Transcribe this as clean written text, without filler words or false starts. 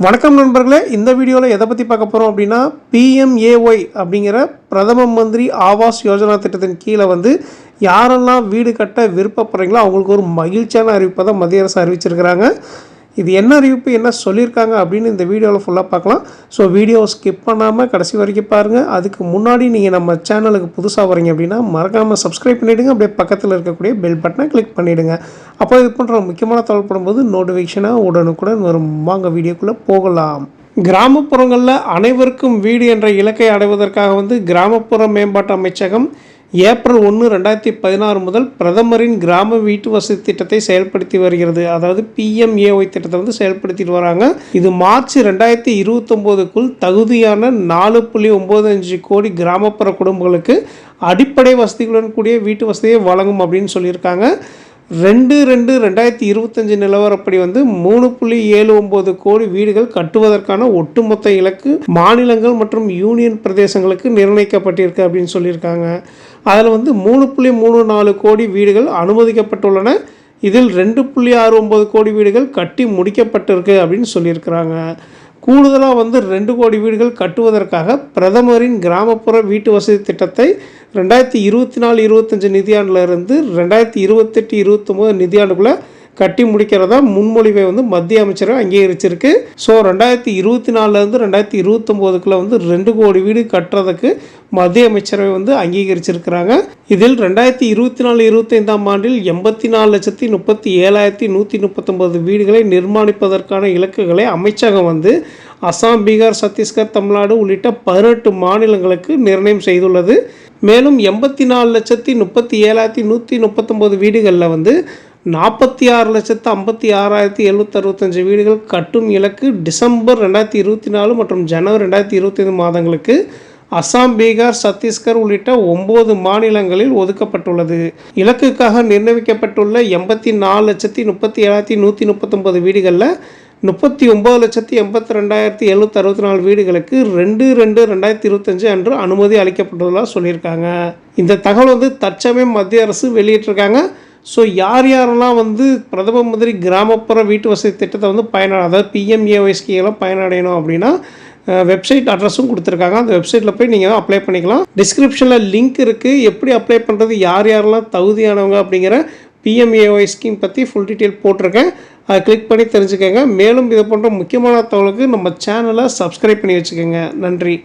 வணக்கம் நண்பர்களே, இந்த வீடியோவில் எதை பற்றி பார்க்க போகிறோம் அப்படின்னா PMAY அப்படிங்கிற பிரதம மந்திரி ஆவாஸ் யோஜனா திட்டத்தின் கீழே யாரெல்லாம் வீடு கட்ட விருப்பப்படுறீங்களோ அவங்களுக்கு ஒரு மகிழ்ச்சியான அறிவிப்பை தான் மத்திய அரசு அறிவிச்சிருக்கிறாங்க. இது என்ன அறிவிப்பு, என்ன சொல்லியிருக்காங்க அப்படின்னு இந்த வீடியோவில் ஃபுல்லாக பார்க்கலாம். ஸோ வீடியோவை ஸ்கிப் பண்ணாமல் கடைசி வரைக்கும் பாருங்கள். அதுக்கு முன்னாடி நீங்கள் நம்ம சேனலுக்கு புதுசாக வரீங்க அப்படின்னா மறக்காமல் சப்ஸ்கிரைப் பண்ணிவிடுங்க. அப்படியே பக்கத்தில் இருக்கக்கூடிய பெல் பட்டனை கிளிக் பண்ணிவிடுங்க. அப்போ இது போன்ற முக்கியமான தகவல் படும்போது நோட்டிஃபிகேஷனாக உடனுக்குடன் வரும். வாங்க வீடியோக்குள்ளே போகலாம். கிராமப்புறங்களில் அனைவருக்கும் வீடு என்ற இலக்கை அடைவதற்காக கிராமப்புற மேம்பாட்டு அமைச்சகம் ஏப்ரல் 1, 2016 முதல் பிரதமரின் கிராம வீட்டு வசதி திட்டத்தை செயல்படுத்தி வருகிறது. அதாவது PMAY திட்டத்தை செயல்படுத்திட்டு வராங்க. இது மார்ச் 2029க்குள் தகுதியான 4.95 கோடி கிராமப்புற குடும்பங்களுக்கு அடிப்படை வசதிகளுடன் கூடிய வீட்டு வசதியை வழங்கும் அப்படின்னு சொல்லியிருக்காங்க. 2/2/2025 நிலவரப்படி 3.79 கோடி வீடுகள் கட்டுவதற்கான ஒட்டுமொத்த இலக்கு மாநிலங்கள் மற்றும் யூனியன் பிரதேசங்களுக்கு நிர்ணயிக்கப்பட்டிருக்கு அப்படின்னு சொல்லியிருக்காங்க. அதில் 3.34 கோடி வீடுகள் அனுமதிக்கப்பட்டுள்ளன. இதில் 2.69 கோடி வீடுகள் கட்டி முடிக்கப்பட்டிருக்கு அப்படின்னு சொல்லியிருக்கிறாங்க. கூடுதலாக 2 கோடி வீடுகள் கட்டுவதற்காக பிரதமரின் கிராமப்புற வீட்டு வசதி திட்டத்தை 2024-25 நிதியாண்டிலிருந்து 2028-29 நிதியாண்டுக்குள்ளே கட்டி முடிக்கிறதா முன்மொழிவை மத்திய அமைச்சரவை அங்கீகரிச்சிருக்கு. ஸோ 2024லேருந்து 2029க்குள்ள 2 கோடி வீடு கட்டுறதுக்கு மத்திய அமைச்சரவை அங்கீகரிச்சிருக்கிறாங்க. இதில் 2024-25 ஆண்டில் 84,37,139 வீடுகளை நிர்மாணிப்பதற்கான இலக்குகளை அமைச்சகம் அசாம், பீகார், சத்தீஸ்கர், தமிழ்நாடு உள்ளிட்ட 18 மாநிலங்களுக்கு நிர்ணயம் செய்துள்ளது. மேலும் 84,37,139 வீடுகளில் 46,56,765 வீடுகள் கட்டும் இலக்கு டிசம்பர் 2024 மற்றும் ஜனவரி 2025 மாதங்களுக்கு அசாம், பீகார், சத்தீஸ்கர் உள்ளிட்ட 9 மாநிலங்களில் ஒதுக்கப்பட்டுள்ளது. இலக்குக்காக நிர்ணயிக்கப்பட்டுள்ள 84,37,139 வீடுகளில் 39,82,764 வீடுகளுக்கு 2/2/2025 அன்று அனுமதி அளிக்கப்பட்டுள்ளதாக சொல்லியிருக்காங்க. இந்த தகவல் தற்சமயம் மத்திய அரசு வெளியிட்டிருக்காங்க. ஸோ யாரெல்லாம் பிரதம மந்திரி கிராமப்புற வீட்டு வசதி திட்டத்தை அதாவது PMAY ஸ்கீமில் பயனடையணும் அப்படின்னா வெப்சைட் அட்ரஸும் கொடுத்துருக்காங்க. அந்த வெப்சைட்டில் போய் நீங்கள் அப்ளை பண்ணிக்கலாம். டிஸ்கிரிப்ஷனில் லிங்க் இருக்குது. எப்படி அப்ளை பண்ணுறது, யாரெல்லாம் தகுதியானவங்க அப்படிங்கிற PMAY ஸ்கீம் பற்றி ஃபுல் டீட்டெயில் போட்டிருக்கேன். அதை கிளிக் பண்ணி தெரிஞ்சுக்கோங்க. மேலும் இது போன்ற முக்கியமான தகவலுக்கு நம்ம சேனலை சப்ஸ்கிரைப் பண்ணி வச்சுக்கோங்க. நன்றி.